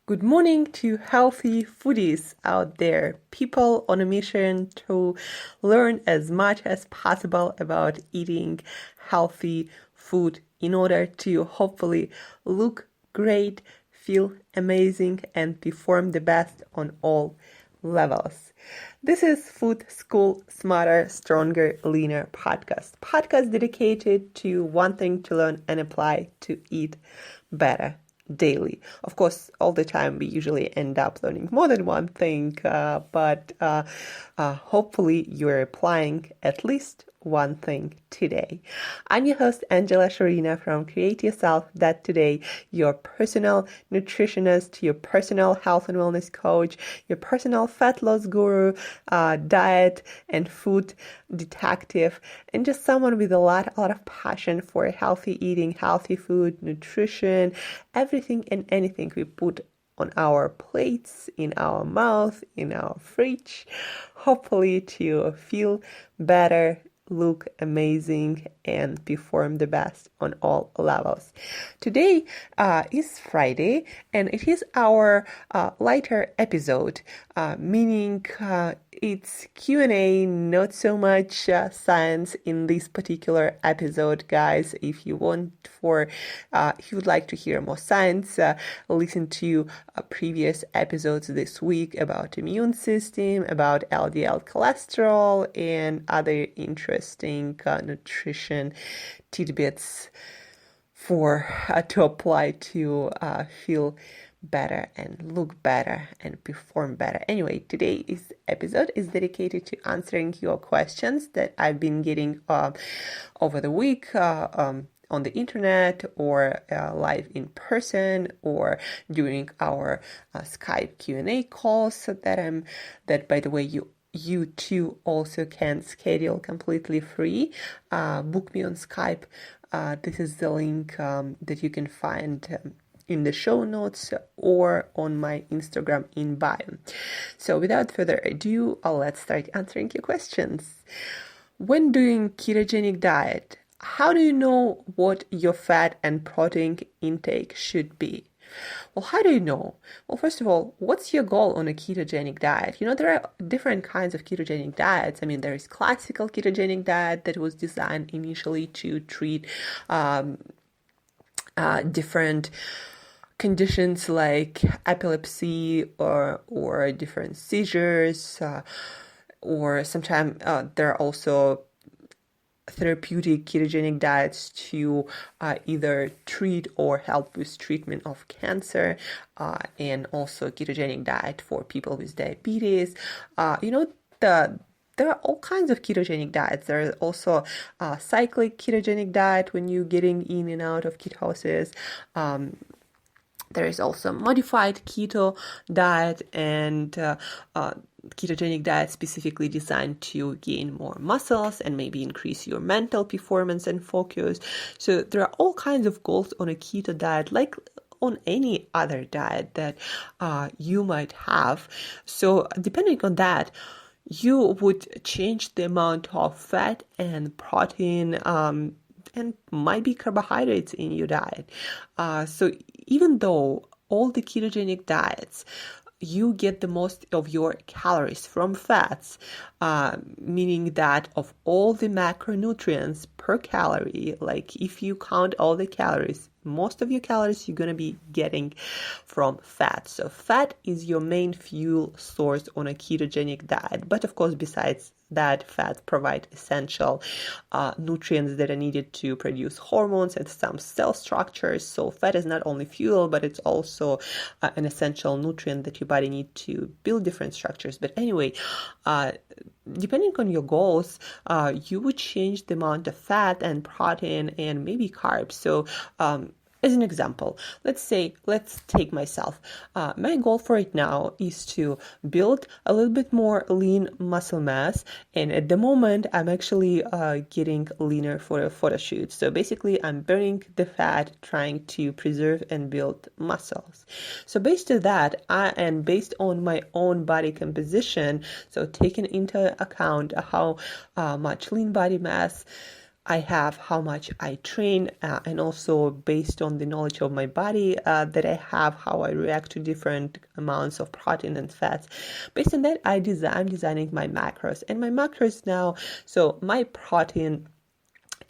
Good morning to healthy foodies out there, people on a mission to learn as much as possible about eating healthy food in order to hopefully look great, feel amazing, and perform the best on all levels. This is Food School Smarter, Stronger, Leaner podcast dedicated to wanting to learn and apply to eat better daily. Of course, all the time we usually end up learning more than one thing, but hopefully you're applying at least one thing today. I'm your host, Angela Shurina from Create Yourself That Today, your personal nutritionist, your personal health and wellness coach, your personal fat loss guru, diet and food detective, and just someone with a lot of passion for healthy eating, healthy food, nutrition, everything and anything we put on our plates, in our mouth, in our fridge, hopefully to feel better, look amazing, and perform the best on all levels. Today is Friday, and it is our lighter episode, meaning it's Q&A, not so much science in this particular episode, guys. If you if you would like to hear more science, listen to previous episodes this week about immune system, about LDL cholesterol, and other interesting nutrition tidbits to apply to feel better and look better and perform better. Anyway, today's episode is dedicated to answering your questions that I've been getting over the week on the internet or live in person or during our Skype Q&A calls that by the way you too also can schedule completely free. Book me on Skype. This is the link that you can find in the show notes or on my Instagram in bio. So without further ado, let's start answering your questions. When doing ketogenic diet, how do you know what your fat and protein intake should be? Well, how do you know? Well, first of all, what's your goal on a ketogenic diet? There are different kinds of ketogenic diets. There is classical ketogenic diet that was designed initially to treat different conditions like epilepsy or different seizures, or sometimes there are also therapeutic ketogenic diets to either treat or help with treatment of cancer, and also ketogenic diet for people with diabetes. There are all kinds of ketogenic diets. There is also a cyclic ketogenic diet when you're getting in and out of ketosis. There is also modified keto diet and ketogenic diet specifically designed to gain more muscles and maybe increase your mental performance and focus. So there are all kinds of goals on a keto diet, like on any other diet that you might have. So depending on that, you would change the amount of fat and protein and might be carbohydrates in your diet. So even though all the ketogenic diets, you get the most of your calories from fats, meaning that of all the macronutrients per calorie, like if you count all the calories, most of your calories you're going to be getting from fat. So fat is your main fuel source on a ketogenic diet. But of course, besides that, fats provide essential nutrients that are needed to produce hormones and some cell structures. So fat is not only fuel, but it's also an essential nutrient that your body needs to build different structures. But anyway, depending on your goals, you would change the amount of fat and protein and maybe carbs. So as an example, let's take myself. My goal for right now is to build a little bit more lean muscle mass. And at the moment, I'm actually getting leaner for a photo shoot. So basically, I'm burning the fat, trying to preserve and build muscles. So based on that, and based on my own body composition, so taking into account how much lean body mass I have how much I train, and also based on the knowledge of my body that I have, how I react to different amounts of protein and fats. Based on that, I'm designing my macros, and my macros now. So my protein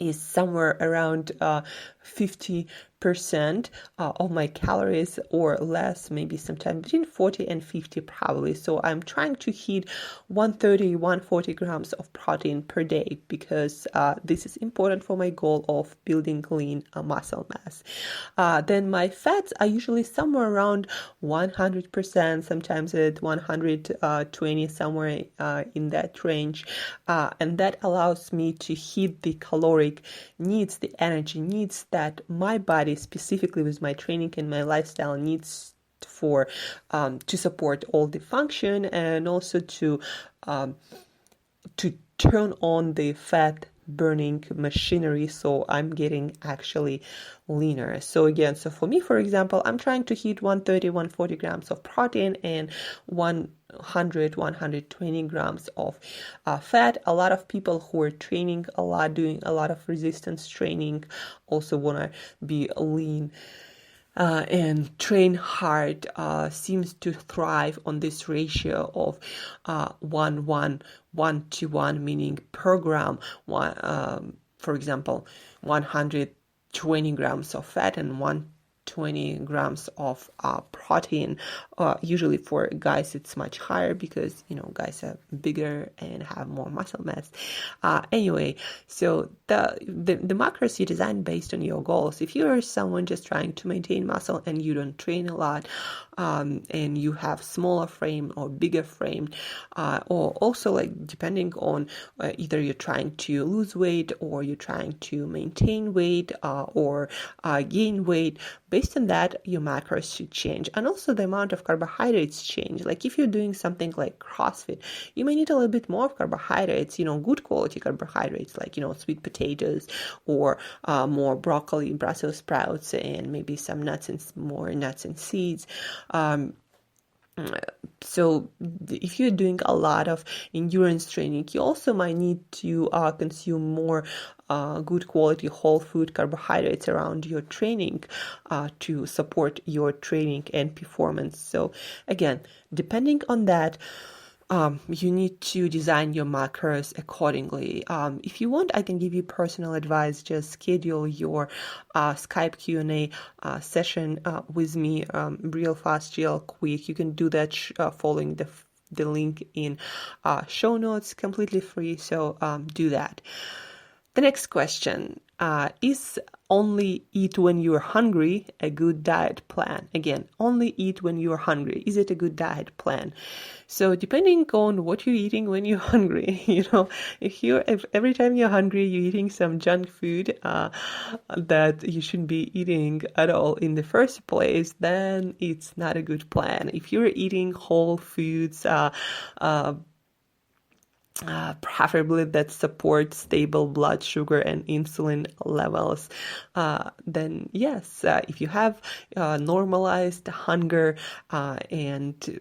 is somewhere around 50% of my calories or less, maybe sometime between 40 and 50 probably. So I'm trying to hit 130, 140 grams of protein per day because this is important for my goal of building lean muscle mass. Then my fats are usually somewhere around 100%, sometimes at 120, somewhere in that range. And that allows me to hit the caloric needs, the energy needs that my body, specifically with my training and my lifestyle, needs for to support all the function, and also to turn on the fat burning machinery, so I'm getting actually leaner. So again, so for me, for example, I'm trying to hit 130, 140 grams of protein and 100, 120 grams of fat. A lot of people who are training a lot, doing a lot of resistance training, also want to be lean and train hard, seems to thrive on this ratio of 1 to 1, meaning per gram, for example, 120 grams of fat and 120 grams of protein. Usually for guys it's much higher because guys are bigger and have more muscle mass. Anyway, so the macros you design based on your goals. If you are someone just trying to maintain muscle and you don't train a lot, and you have smaller frame or bigger frame, or also like depending on either you're trying to lose weight or you're trying to maintain weight or gain weight, based on that your macros should change, and also the amount of carbohydrates change. Like if you're doing something like CrossFit, you may need a little bit more of carbohydrates, good quality carbohydrates like sweet potatoes or more broccoli, Brussels sprouts, and maybe some more nuts and seeds. So if you're doing a lot of endurance training, you also might need to consume more good quality whole food carbohydrates around your training to support your training and performance. So again, depending on that, you need to design your macros accordingly. If you want, I can give you personal advice. Just schedule your Skype Q&A session with me real fast, real quick. You can do that following the link in show notes, completely free. So do that. The next question, is only eat when you're hungry a good diet plan? Again, only eat when you're hungry. Is it a good diet plan? So depending on what you're eating when you're hungry, if every time you're hungry, you're eating some junk food that you shouldn't be eating at all in the first place, then it's not a good plan. If you're eating whole foods, preferably that support stable blood sugar and insulin levels, then yes, if you have normalized hunger, and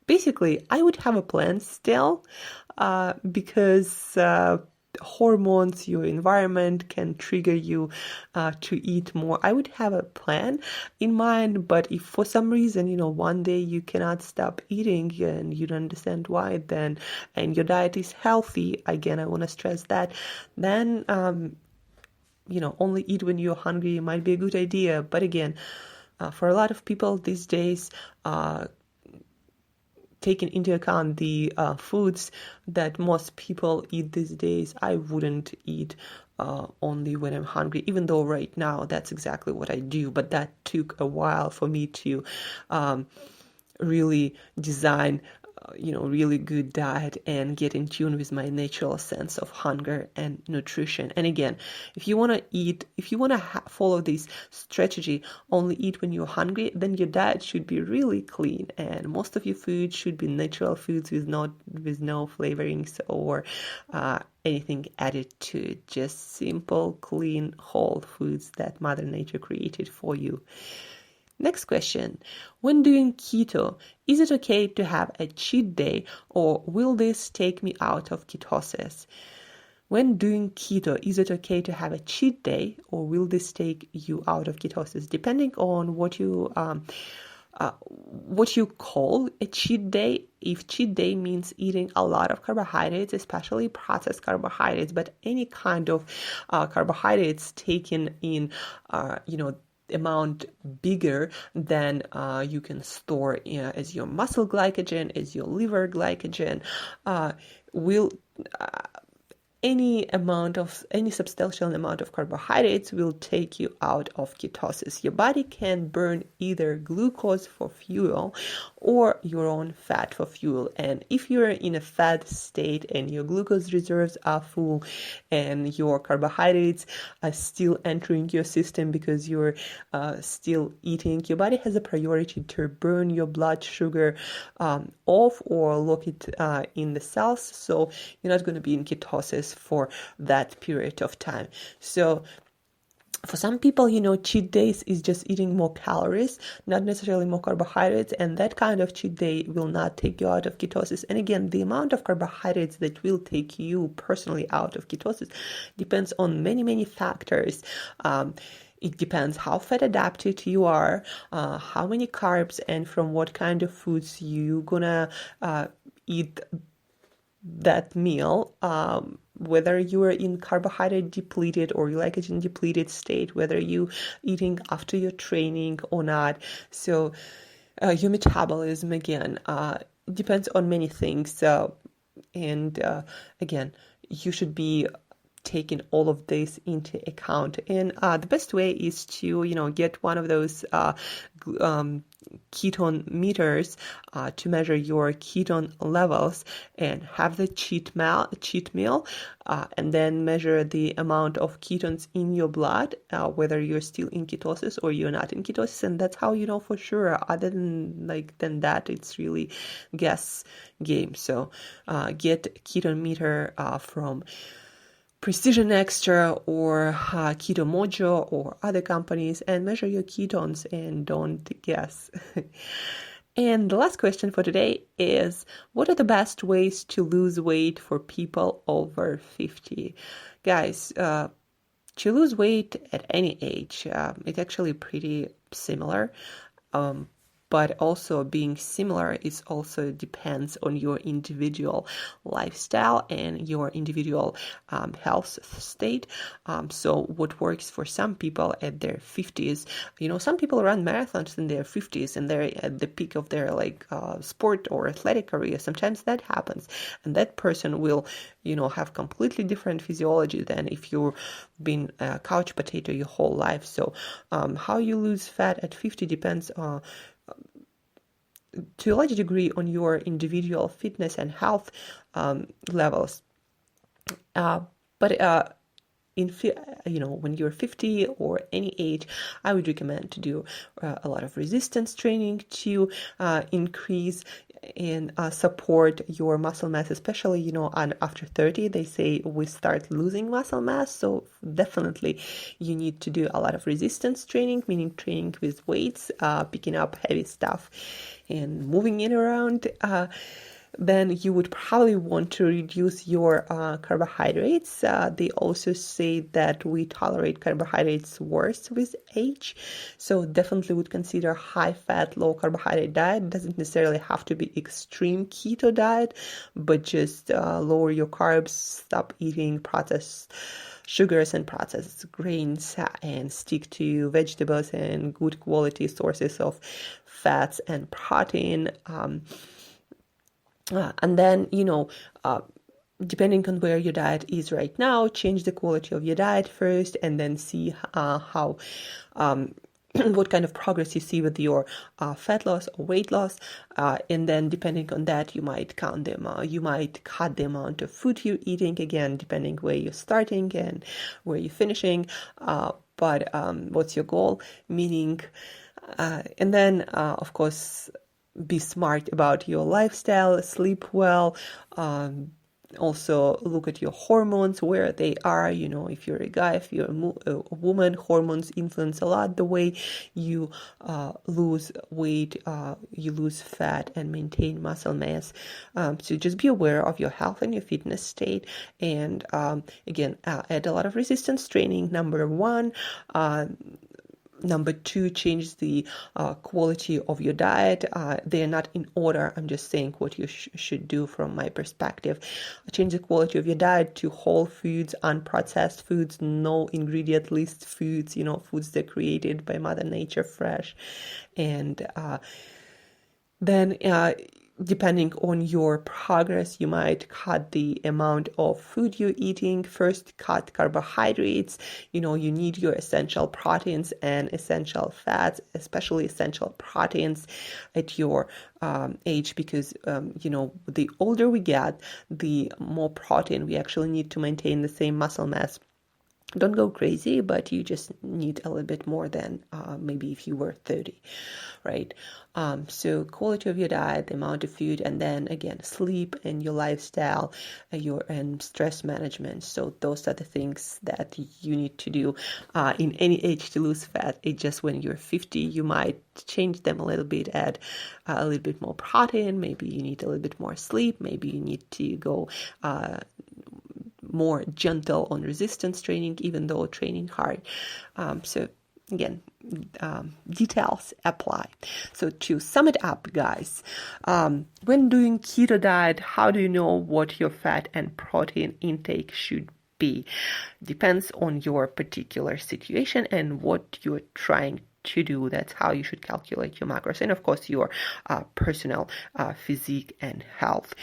basically I would have a plan still, because hormones, your environment can trigger you to eat more. I would have a plan in mind, but if for some reason, one day you cannot stop eating and you don't understand why, then, and your diet is healthy, again, I want to stress that, then, only eat when you're hungry might be a good idea. But again, for a lot of people these days, taking into account the foods that most people eat these days, I wouldn't eat only when I'm hungry, even though right now that's exactly what I do. But that took a while for me to really design really good diet and get in tune with my natural sense of hunger and nutrition. And again, if you want to follow this strategy, only eat when you're hungry, then your diet should be really clean, and most of your food should be natural foods with no flavorings or anything added to it. Just simple, clean, whole foods that Mother Nature created for you. Next question. When doing keto, is it okay to have a cheat day, or will this take me out of ketosis? When doing keto, is it okay to have a cheat day, or will this take you out of ketosis? Depending on what you call a cheat day. If cheat day means eating a lot of carbohydrates, especially processed carbohydrates, but any kind of carbohydrates taken in, amount bigger than you can store as your muscle glycogen, as your liver glycogen, will any substantial amount of carbohydrates will take you out of ketosis. Your body can burn either glucose for fuel or your own fat for fuel. And if you're in a fat state and your glucose reserves are full and your carbohydrates are still entering your system because you're still eating, your body has a priority to burn your blood sugar off or lock it in the cells. So you're not going to be in ketosis for that period of time. So for some people, cheat days is just eating more calories, not necessarily more carbohydrates, and that kind of cheat day will not take you out of ketosis. And again, the amount of carbohydrates that will take you personally out of ketosis depends on many, many factors. It depends how fat adapted you are, how many carbs and from what kind of foods you're gonna eat that meal, whether you are in carbohydrate depleted or glycogen depleted state, whether you eating after your training or not. So your metabolism, again, depends on many things. And again, you should be taking all of this into account. And the best way is to, get one of those ketone meters to measure your ketone levels and have the cheat meal, and then measure the amount of ketones in your blood, whether you're still in ketosis or you're not in ketosis. And that's how you know for sure. Other than that, it's really guess game. So get ketone meter from Precision Extra or Keto Mojo or other companies and measure your ketones and don't guess. And the last question for today is, what are the best ways to lose weight for people over 50? Guys, to lose weight at any age, it's actually pretty similar. But also being similar is also depends on your individual lifestyle and your individual health state. So what works for some people at their 50s, some people run marathons in their 50s and they're at the peak of their sport or athletic career. Sometimes that happens, and that person will, have completely different physiology than if you've been a couch potato your whole life. So how you lose fat at 50 depends to a large degree on your individual fitness and health levels. But when you're 50 or any age, I would recommend to do a lot of resistance training to increase and support your muscle mass, especially, after 30, they say we start losing muscle mass. So definitely you need to do a lot of resistance training, meaning training with weights, picking up heavy stuff and moving it around. Then you would probably want to reduce your carbohydrates. They also say that we tolerate carbohydrates worse with age. So definitely would consider high-fat, low-carbohydrate diet. Doesn't necessarily have to be extreme keto diet, but just lower your carbs, stop eating processed sugars and processed grains, and stick to vegetables and good quality sources of fats and protein. And then, depending on where your diet is right now, change the quality of your diet first and then see how what kind of progress you see with your fat loss or weight loss. And then depending on that, you might count them. You might cut the amount of food you're eating, again, depending where you're starting and where you're finishing. But what's your goal? Meaning, and then, of course, be smart about your lifestyle, sleep well, Also look at your hormones, where they are. If you're a guy, if you're a woman, hormones influence a lot the way you lose weight, you lose fat and maintain muscle mass. So just be aware of your health and your fitness state. And again, add a lot of resistance training, number one. Number two, change the quality of your diet. They're not in order. I'm just saying what you should do from my perspective. Change the quality of your diet to whole foods, unprocessed foods, no ingredient list foods, foods that are created by Mother Nature, fresh. And then depending on your progress, you might cut the amount of food you're eating. First, cut carbohydrates. You need your essential proteins and essential fats, especially essential proteins at your age, because the older we get, the more protein we actually need to maintain the same muscle mass. Don't go crazy, but you just need a little bit more than maybe if you were 30, right? So quality of your diet, the amount of food, and then again, sleep and your lifestyle, and stress management. So those are the things that you need to do in any age to lose fat. It's just when you're 50, you might change them a little bit, add a little bit more protein. Maybe you need a little bit more sleep. Maybe you need to go more gentle on resistance training, even though training hard. So again, details apply. So to sum it up, guys, when doing keto diet, how do you know what your fat and protein intake should be? Depends on your particular situation and what you're trying to do. That's how you should calculate your macros, and of course your personal physique and health.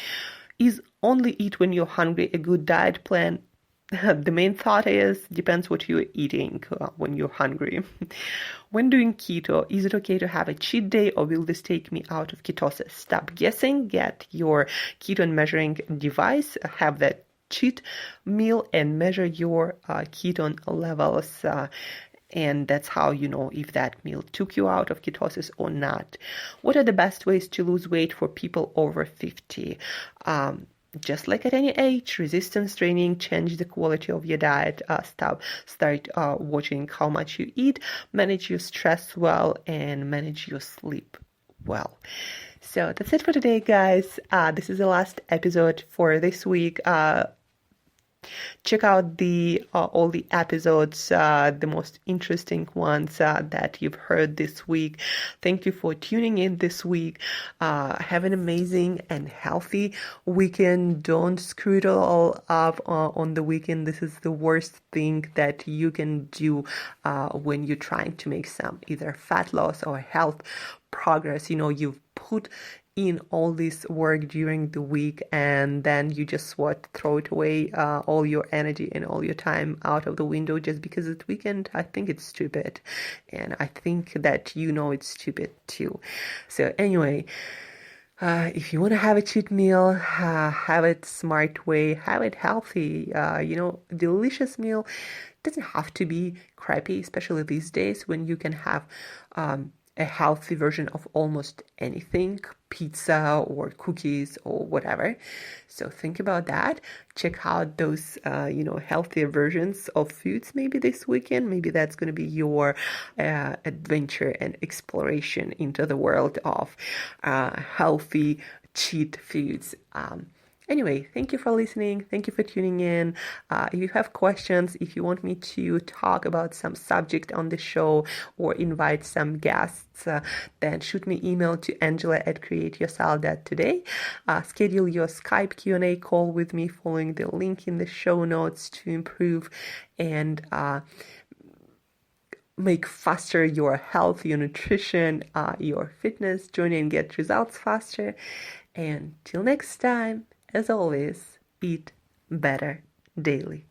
Is only eat when you're hungry a good diet plan? The main thought is, depends what you're eating when you're hungry. When doing keto, is it okay to have a cheat day, or will this take me out of ketosis? Stop guessing, get your ketone measuring device, have that cheat meal and measure your ketone levels. And that's how you know if that meal took you out of ketosis or not. What are the best ways to lose weight for people over 50? Just like at any age, resistance training, change the quality of your diet, start watching how much you eat, manage your stress well, and manage your sleep well. So that's it for today, guys. This is the last episode for this week. Check out all the episodes, the most interesting ones that you've heard this week. Thank you for tuning in this week. Have an amazing and healthy weekend. Don't screw it all up on the weekend. This is the worst thing that you can do when you're trying to make some either fat loss or health progress. You've put in all this work during the week, and then you just throw it away, all your energy and all your time out of the window just because it's weekend. I think it's stupid, and I think that it's stupid too. So anyway, if you want to have a cheat meal, have it smart way, have it healthy, delicious meal. It doesn't have to be crappy, especially these days when you can have a healthy version of almost anything, pizza or cookies or whatever. So think about that. Check out those, healthier versions of foods maybe this weekend. Maybe that's going to be your adventure and exploration into the world of healthy cheat foods. Anyway, thank you for listening. Thank you for tuning in. If you have questions, if you want me to talk about some subject on the show or invite some guests, then shoot me email to angela@createyourstyle.today. Schedule your Skype Q&A call with me following the link in the show notes to improve and make faster your health, your nutrition, your fitness journey, and get results faster. And till next time, as always, eat better daily.